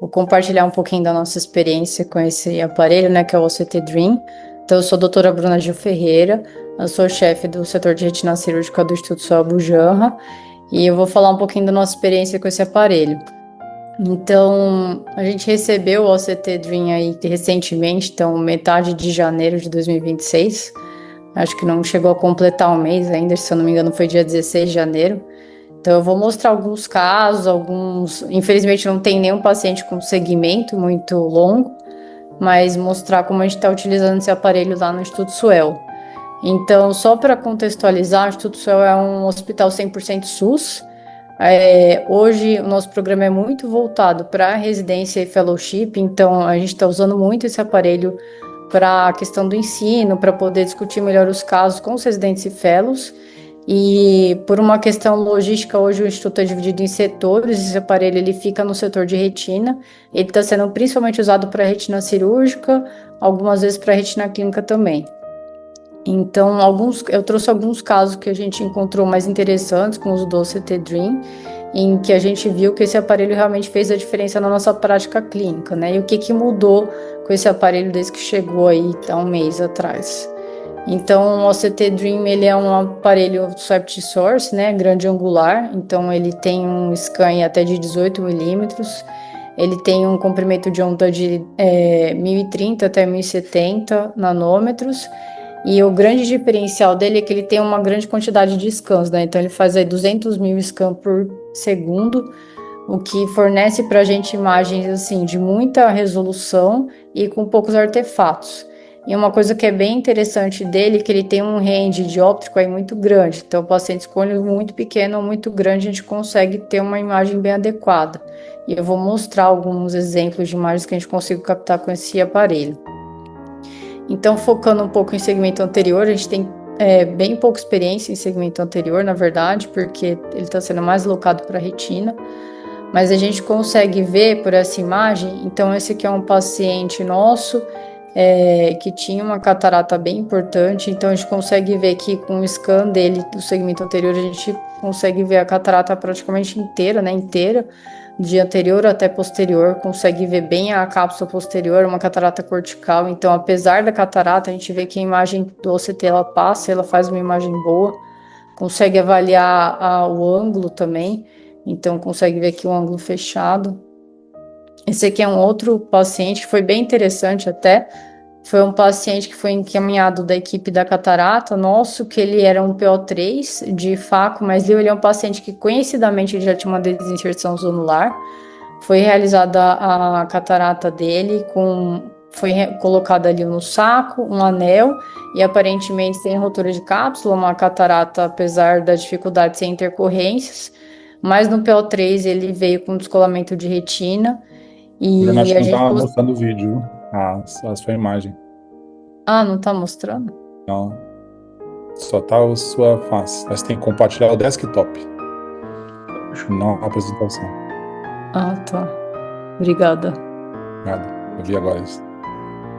Vou compartilhar um pouquinho da nossa experiência com esse aparelho, né, que é o OCT Dream. Então, eu sou a doutora Bruna Gil Ferreira, eu sou chefe do setor de retina cirúrgica do Instituto Saúl Bujanra, e eu vou falar um pouquinho da nossa experiência com esse aparelho. Então, a gente recebeu o OCT Dream aí recentemente, então metade de janeiro de 2026. Acho que não chegou a completar um mês ainda, se eu não me engano foi dia 16 de janeiro. Então, eu vou mostrar alguns casos, infelizmente não tem nenhum paciente com segmento muito longo, mas mostrar como a gente está utilizando esse aparelho lá no Instituto Suel. Então, só para contextualizar, o Instituto Suel é um hospital 100% SUS. Hoje, o nosso programa é muito voltado para a residência e fellowship, então a gente está usando muito esse aparelho para a questão do ensino, para poder discutir melhor os casos com os residentes e fellows. E por uma questão logística, hoje o Instituto é dividido em setores, esse aparelho ele fica no setor de retina, ele está sendo principalmente usado para retina cirúrgica, algumas vezes para retina clínica também. Então, eu trouxe alguns casos que a gente encontrou mais interessantes com o uso do OCT Dream, em que a gente viu que esse aparelho realmente fez a diferença na nossa prática clínica, né? E o que mudou com esse aparelho desde que chegou aí há um mês atrás. Então, o OCT Dream, ele é um aparelho Swept Source, né, grande angular, então ele tem um scan até de 18 milímetros, ele tem um comprimento de onda de 1030 até 1070 nanômetros, e o grande diferencial dele é que ele tem uma grande quantidade de scans, né, então ele faz aí 200 mil scans por segundo, o que fornece para a gente imagens assim de muita resolução e com poucos artefatos. E uma coisa que é bem interessante dele é que ele tem um range dióptrico aí muito grande. Então, o paciente escolhe muito pequeno ou muito grande, a gente consegue ter uma imagem bem adequada. E eu vou mostrar alguns exemplos de imagens que a gente consegue captar com esse aparelho. Então, focando um pouco em segmento anterior, a gente tem bem pouca experiência em segmento anterior, na verdade, porque ele está sendo mais locado para a retina. Mas a gente consegue ver por essa imagem, então esse aqui é um paciente nosso, que tinha uma catarata bem importante, então a gente consegue ver que com o scan dele do segmento anterior, a gente consegue ver a catarata praticamente inteira, né, inteira, de anterior até posterior, consegue ver bem a cápsula posterior, uma catarata cortical, então apesar da catarata, a gente vê que a imagem do OCT ela passa, ela faz uma imagem boa, consegue avaliar o ângulo também, então consegue ver aqui o ângulo fechado. Esse aqui é um outro paciente que foi bem interessante até. Foi um paciente que foi encaminhado da equipe da catarata nosso, que ele era um PO3 de FACO, mas ele é um paciente que conhecidamente ele já tinha uma desinserção zonular. Foi realizada a catarata dele foi colocado ali no saco, um anel, e aparentemente sem rotura de cápsula, uma catarata, apesar da dificuldade sem intercorrências, mas no PO3 ele veio com descolamento de retina, Bruno, acho e que a não gente... tá mostrando o vídeo, a sua imagem. Ah, não tá mostrando? Não, só tá a sua face. Mas tem que compartilhar o desktop, não a apresentação. Ah, tá. Obrigada. Nada. Eu vi agora isso.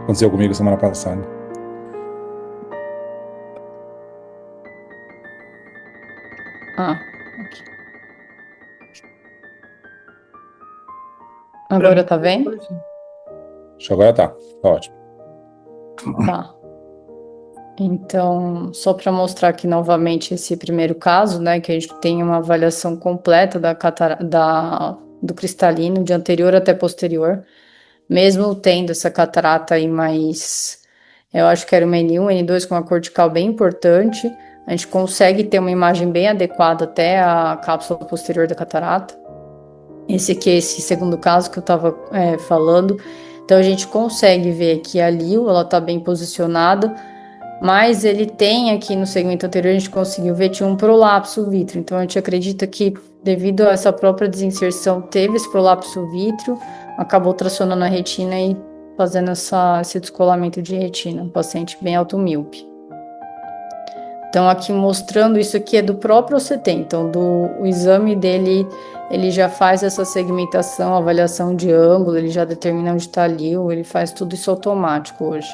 Aconteceu comigo semana passada. Ah, aqui. Agora tá vendo? Acho que agora tá. Tá ótimo. Tá. Então, só para mostrar aqui novamente esse primeiro caso, né, que a gente tem uma avaliação completa do cristalino, de anterior até posterior, mesmo tendo essa catarata aí mais, eu acho que era uma N1, N2 com uma cortical bem importante, a gente consegue ter uma imagem bem adequada até a cápsula posterior da catarata. Esse aqui é esse segundo caso que eu estava falando. Então, a gente consegue ver que a LIO, ela está bem posicionada, mas ele tem aqui no segmento anterior, a gente conseguiu ver, tinha um prolapso vítreo. Então, a gente acredita que devido a essa própria desinserção, teve esse prolapso vítreo, acabou tracionando a retina e fazendo esse descolamento de retina. Um paciente bem automíope. Então, aqui mostrando, isso aqui é do próprio OCT. Então, o exame dele, ele já faz essa segmentação, avaliação de ângulo, ele já determina onde está a LIO, ele faz tudo isso automático hoje.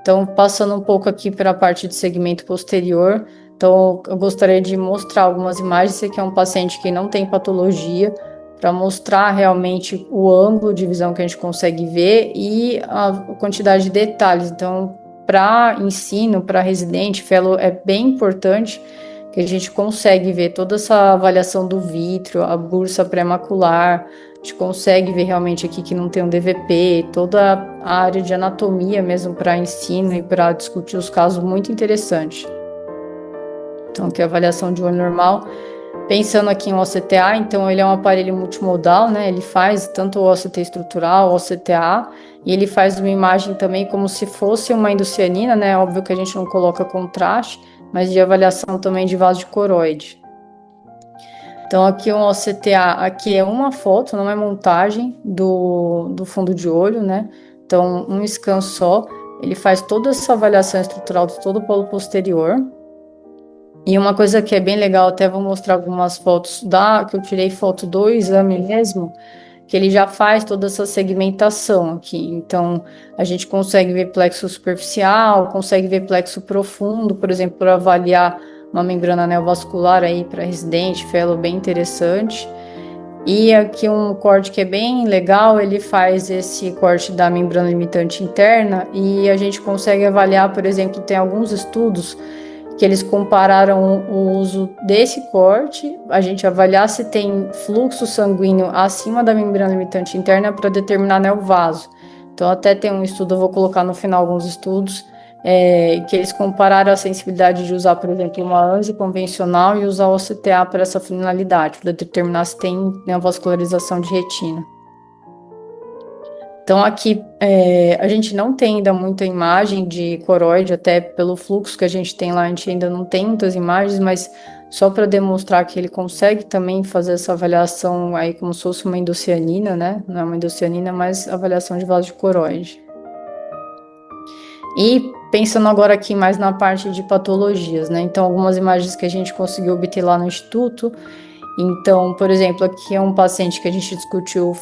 Então, passando um pouco aqui para a parte de segmento posterior, então eu gostaria de mostrar algumas imagens. Esse aqui é um paciente que não tem patologia, para mostrar realmente o ângulo de visão que a gente consegue ver e a quantidade de detalhes. Então, para ensino, para residente, fellow, é bem importante que a gente consegue ver toda essa avaliação do vítreo, a bursa pré-macular, a gente consegue ver realmente aqui que não tem um DVP, toda a área de anatomia mesmo para ensino e para discutir os casos, muito interessante. Então, aqui a avaliação de olho normal. Pensando aqui em OCTA, então ele é um aparelho multimodal, né? Ele faz tanto o OCT estrutural, o OCTA, e ele faz uma imagem também como se fosse uma endocianina, né? Óbvio que a gente não coloca contraste, mas de avaliação também de vaso de coroide. Então aqui um OCTA, aqui é uma foto, não é montagem do fundo de olho, né? Então um scan só, ele faz toda essa avaliação estrutural de todo o polo posterior. E uma coisa que é bem legal, até vou mostrar algumas fotos que eu tirei foto do exame mesmo, que ele já faz toda essa segmentação aqui. Então, a gente consegue ver plexo superficial, consegue ver plexo profundo, por exemplo, para avaliar uma membrana neovascular aí para residente, fellow, bem interessante. E aqui um corte que é bem legal, ele faz esse corte da membrana limitante interna e a gente consegue avaliar, por exemplo, tem alguns estudos que eles compararam o uso desse corte, a gente avaliar se tem fluxo sanguíneo acima da membrana limitante interna para determinar, né, o vaso. Então até tem um estudo, eu vou colocar no final alguns estudos, que eles compararam a sensibilidade de usar, por exemplo, uma ANSI convencional e usar o OCTA para essa finalidade, para determinar se tem neovascularização de retina. Então aqui a gente não tem ainda muita imagem de coroide, até pelo fluxo que a gente tem lá, a gente ainda não tem muitas imagens, mas só para demonstrar que ele consegue também fazer essa avaliação aí como se fosse uma endocianina, né? Não é uma endocianina, mas avaliação de vaso de coroide. E pensando agora aqui mais na parte de patologias, né? Então algumas imagens que a gente conseguiu obter lá no instituto. Então, por exemplo, aqui é um paciente que a gente discutiu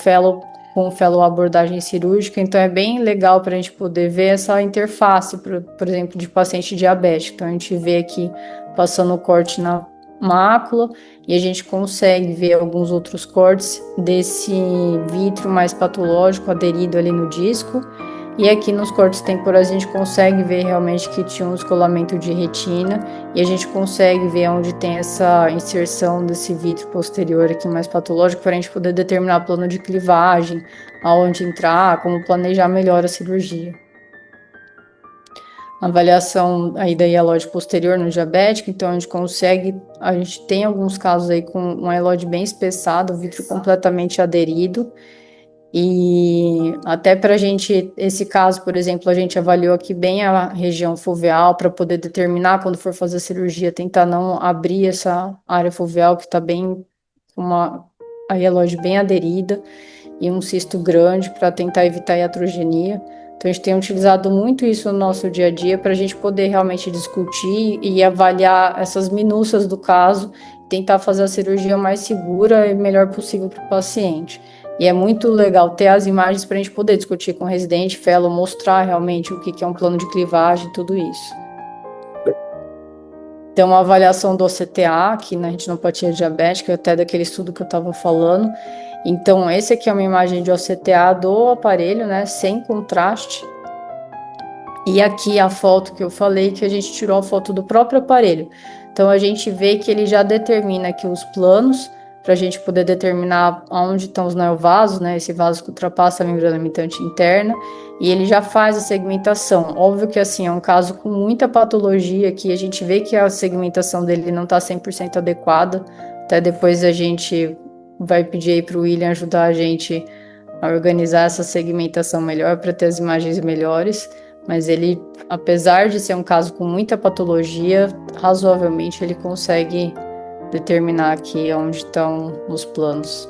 com fellow abordagem cirúrgica, então é bem legal para a gente poder ver essa interface, por exemplo, de paciente diabético. Então a gente vê aqui passando o corte na mácula e a gente consegue ver alguns outros cortes desse vítreo mais patológico aderido ali no disco. E aqui nos cortes temporais a gente consegue ver realmente que tinha um descolamento de retina e a gente consegue ver onde tem essa inserção desse vítreo posterior aqui mais patológico para a gente poder determinar plano de clivagem, aonde entrar, como planejar melhor a cirurgia. Avaliação aí da hialose posterior no diabético, então a gente tem alguns casos aí com um hialose bem espessado, o vítreo completamente aderido. E até para a gente, esse caso, por exemplo, a gente avaliou aqui bem a região foveal para poder determinar quando for fazer a cirurgia, tentar não abrir essa área foveal que está bem a hialose bem aderida e um cisto grande para tentar evitar a iatrogenia. Então a gente tem utilizado muito isso no nosso dia a dia para a gente poder realmente discutir e avaliar essas minúcias do caso, tentar fazer a cirurgia mais segura e melhor possível para o paciente. E é muito legal ter as imagens para a gente poder discutir com o residente, fellow, mostrar realmente o que é um plano de clivagem, tudo isso. Tem uma avaliação do OCTA aqui na retinopatia diabética, até daquele estudo que eu estava falando. Então, esse aqui é uma imagem de OCTA do aparelho, né, sem contraste. E aqui a foto que eu falei, que a gente tirou a foto do próprio aparelho. Então, a gente vê que ele já determina aqui os planos, para a gente poder determinar onde estão os neovasos, né, esse vaso que ultrapassa a membrana limitante interna, e ele já faz a segmentação. Óbvio que, assim, é um caso com muita patologia, que a gente vê que a segmentação dele não está 100% adequada, até depois a gente vai pedir aí para o William ajudar a gente a organizar essa segmentação melhor, para ter as imagens melhores, mas ele, apesar de ser um caso com muita patologia, razoavelmente ele consegue determinar aqui onde estão os planos.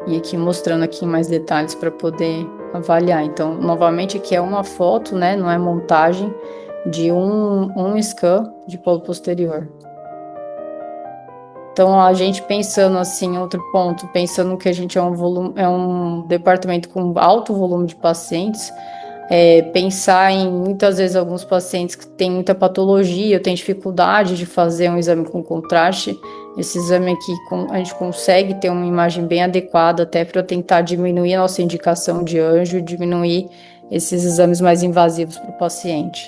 E aqui mostrando aqui mais detalhes para poder avaliar. Então, novamente aqui é uma foto, né, não é montagem, de um scan de polo posterior. Então, a gente pensando assim, outro ponto, pensando que a gente é um departamento com alto volume de pacientes, pensar em muitas vezes alguns pacientes que têm muita patologia, têm dificuldade de fazer um exame com contraste, Esse exame aqui, a gente consegue ter uma imagem bem adequada até para tentar diminuir a nossa indicação de anjo, diminuir esses exames mais invasivos para o paciente.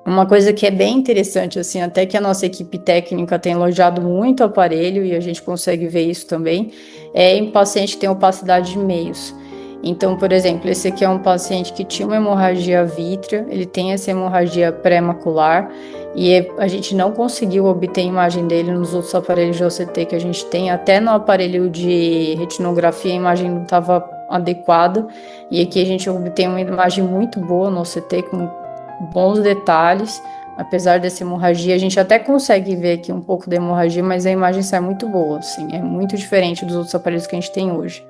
Uma coisa que é bem interessante, assim, até que a nossa equipe técnica tem elogiado muito o aparelho, e a gente consegue ver isso também, é em paciente que tem opacidade de meios. Então, por exemplo, esse aqui é um paciente que tinha uma hemorragia vítrea, ele tem essa hemorragia pré-macular, e a gente não conseguiu obter a imagem dele nos outros aparelhos de OCT que a gente tem, até no aparelho de retinografia a imagem não estava adequada, e aqui a gente obtém uma imagem muito boa no OCT, com bons detalhes, apesar dessa hemorragia, a gente até consegue ver aqui um pouco da hemorragia, mas a imagem sai muito boa, assim, é muito diferente dos outros aparelhos que a gente tem hoje.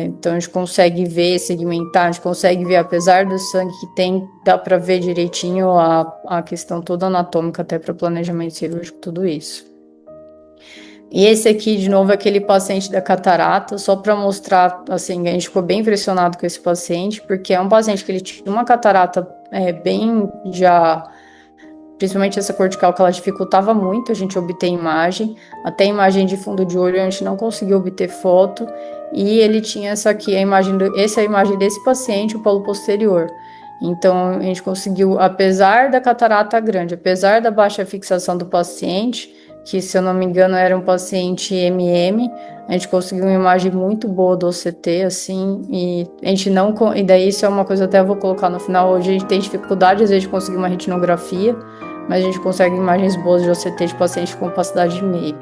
Então a gente consegue ver, segmentar, a gente consegue ver, apesar do sangue que tem, dá para ver direitinho a questão toda anatômica, até para planejamento cirúrgico, tudo isso. E esse aqui, de novo, é aquele paciente da catarata, só para mostrar, assim, a gente ficou bem impressionado com esse paciente, porque é um paciente que ele tinha uma catarata bem já, principalmente essa cortical, que ela dificultava muito a gente obter imagem, até imagem de fundo de olho a gente não conseguiu obter foto, e ele tinha essa aqui, essa é a imagem desse paciente, o polo posterior. Então, a gente conseguiu, apesar da catarata grande, apesar da baixa fixação do paciente, que, se eu não me engano, era um paciente MM, a gente conseguiu uma imagem muito boa do OCT, assim, e a gente não... E daí isso é uma coisa até eu vou colocar no final, hoje a gente tem dificuldade, às vezes, de conseguir uma retinografia, mas a gente consegue imagens boas de OCT de pacientes com opacidade de meio.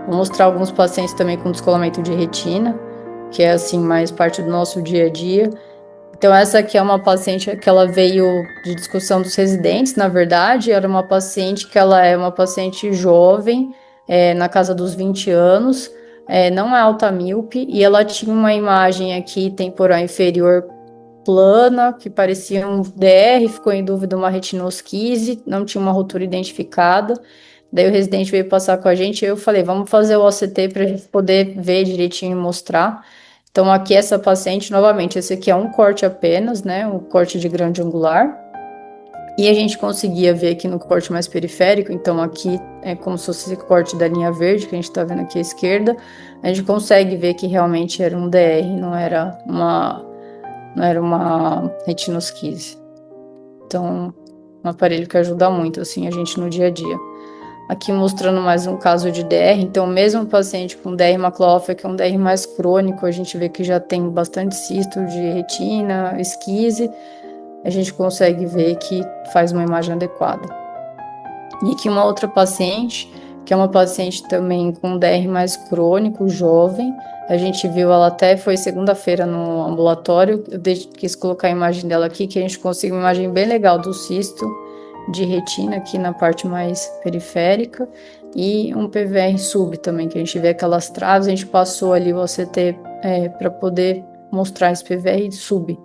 Vou mostrar alguns pacientes também com descolamento de retina, que é, assim, mais parte do nosso dia a dia. Então, essa aqui é uma paciente que ela veio de discussão dos residentes, na verdade, era uma paciente que ela é uma paciente jovem, na casa dos 20 anos, não é alta míope, e ela tinha uma imagem aqui temporal inferior plana, que parecia um DR, ficou em dúvida uma retinosquise, não tinha uma rotura identificada. Daí o residente veio passar com a gente, e eu falei, vamos fazer o OCT para a gente poder ver direitinho e mostrar. Então, aqui essa paciente, novamente, esse aqui é um corte apenas, né, um corte de grande angular, e a gente conseguia ver aqui no corte mais periférico, então aqui é como se fosse esse corte da linha verde, que a gente está vendo aqui à esquerda, a gente consegue ver que realmente era um DR, não era uma retinosquise. Então, um aparelho que ajuda muito, assim, a gente no dia a dia. Aqui mostrando mais um caso de DR, então mesmo paciente com DR macular, que é um DR mais crônico, a gente vê que já tem bastante cisto de retina, esquise, a gente consegue ver que faz uma imagem adequada. E aqui uma outra paciente, que é uma paciente também com DR mais crônico, jovem, a gente viu ela até, foi segunda-feira no ambulatório, eu quis colocar a imagem dela aqui, que a gente conseguiu uma imagem bem legal do cisto de retina aqui na parte mais periférica, e um PVR sub também, que a gente vê aquelas traves, a gente passou ali o OCT para poder mostrar esse PVR sub.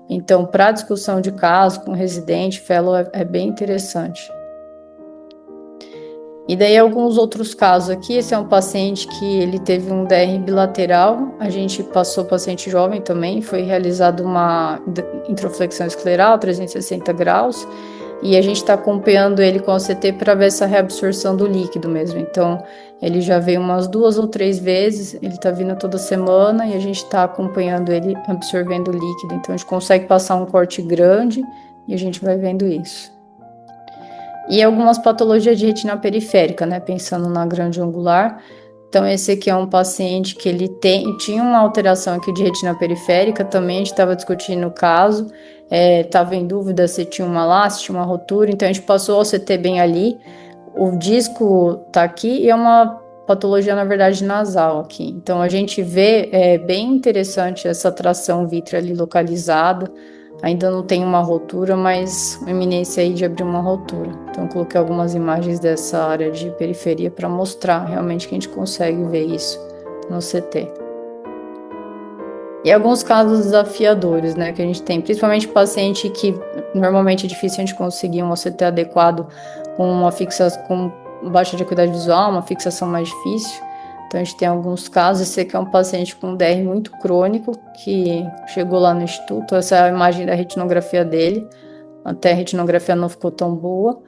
Então, para discussão de caso com residente, fellow é bem interessante. E daí alguns outros casos aqui, esse é um paciente que ele teve um DR bilateral, a gente passou paciente jovem também, foi realizada uma introflexão escleral, 360 graus, e a gente está acompanhando ele com o CT para ver essa reabsorção do líquido mesmo. Então, ele já veio umas 2 ou 3 vezes, ele está vindo toda semana e a gente está acompanhando ele absorvendo o líquido. Então, a gente consegue passar um corte grande e a gente vai vendo isso. E algumas patologias de retina periférica, né? Pensando na grande angular. Então, esse aqui é um paciente que ele tinha uma alteração aqui de retina periférica, também a gente estava discutindo o caso, estava em dúvida se tinha uma lace, tinha uma rotura, então a gente passou o CT bem ali, o disco está aqui e é uma patologia, na verdade, nasal aqui. Então, a gente vê, bem interessante essa tração vítrea ali localizada, ainda não tem uma rotura, mas uma iminência aí de abrir uma rotura. Então, coloquei algumas imagens dessa área de periferia para mostrar realmente que a gente consegue ver isso no CT. E alguns casos desafiadores, né, que a gente tem, principalmente paciente que normalmente é difícil a gente conseguir um OCT adequado com uma fixação, com baixa de acuidade visual, uma fixação mais difícil. Então, a gente tem alguns casos. Esse aqui é um paciente com DR muito crônico, que chegou lá no instituto. Essa é a imagem da retinografia dele. Até a retinografia não ficou tão boa.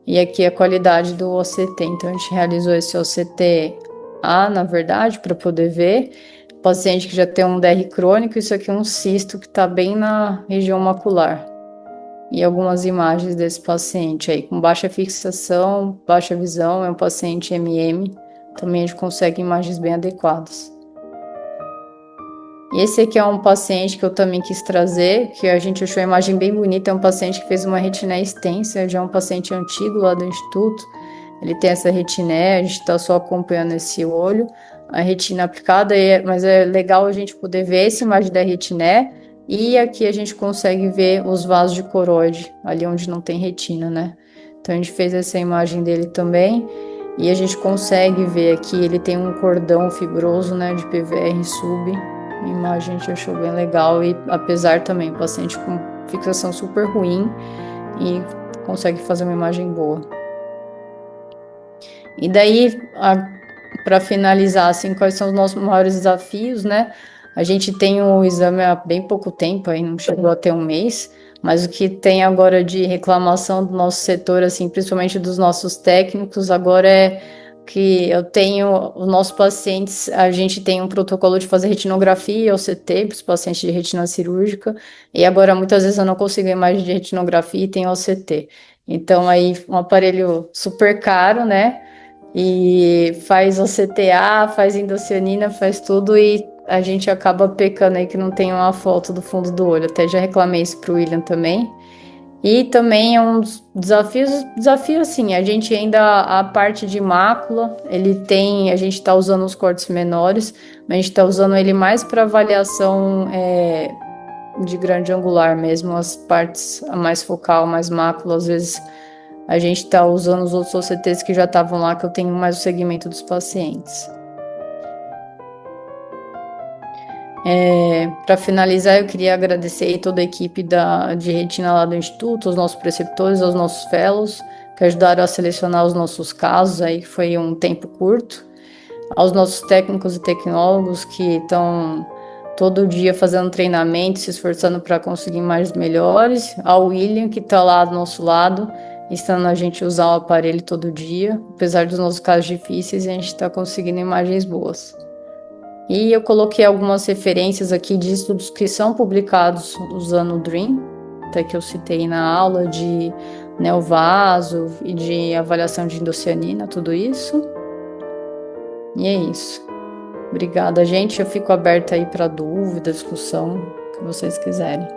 E aqui a qualidade do OCT. Então, a gente realizou esse OCT-A, na verdade, para poder ver. Paciente que já tem um DR crônico, isso aqui é um cisto que está bem na região macular. E algumas imagens desse paciente aí, com baixa fixação, baixa visão, é um paciente MM. Também a gente consegue imagens bem adequadas. E esse aqui é um paciente que eu também quis trazer, que a gente achou a imagem bem bonita. É um paciente que fez uma retiné extensa, já é um paciente antigo lá do instituto. Ele tem essa retiné, a gente está só acompanhando esse olho, a retina aplicada, mas é legal a gente poder ver essa imagem da retiné. E aqui a gente consegue ver os vasos de coroide, ali onde não tem retina, né? Então a gente fez essa imagem dele também. E a gente consegue ver aqui, ele tem um cordão fibroso, né, de PVR sub. A imagem a gente achou bem legal e apesar também, o paciente com fixação super ruim e consegue fazer uma imagem boa. E daí, para finalizar, assim, quais são os nossos maiores desafios, né? A gente tem o exame há bem pouco tempo, aí não chegou a ter um mês, mas o que tem agora de reclamação do nosso setor, assim, principalmente dos nossos técnicos, agora é que eu tenho os nossos pacientes, a gente tem um protocolo de fazer retinografia, OCT, para os pacientes de retina cirúrgica, e agora muitas vezes eu não consigo imagem de retinografia e tem OCT. Então, aí, um aparelho super caro, né? E faz OCTA, faz endocianina, faz tudo e a gente acaba pecando aí que não tem uma foto do fundo do olho. Até já reclamei isso pro William também. E também é um dos desafio assim, a gente ainda, a parte de mácula, a gente está usando os cortes menores, mas a gente está usando ele mais para avaliação de grande angular mesmo, as partes mais focal, mais mácula, às vezes a gente está usando os outros OCTs que já estavam lá, que eu tenho mais o segmento dos pacientes. Para finalizar, eu queria agradecer toda a equipe de retina lá do Instituto, os nossos preceptores, os nossos fellows, que ajudaram a selecionar os nossos casos, aí foi um tempo curto, aos nossos técnicos e tecnólogos que estão todo dia fazendo treinamento, se esforçando para conseguir imagens melhores, ao William, que está lá do nosso lado, ensinando a gente a usar o aparelho todo dia, apesar dos nossos casos difíceis, a gente está conseguindo imagens boas. E eu coloquei algumas referências aqui de estudos que são publicados usando o DREAM, até que eu citei na aula de neovaso e de avaliação de endocianina, tudo isso. E é isso. Obrigada, gente. Eu fico aberta aí para dúvida, discussão, que vocês quiserem.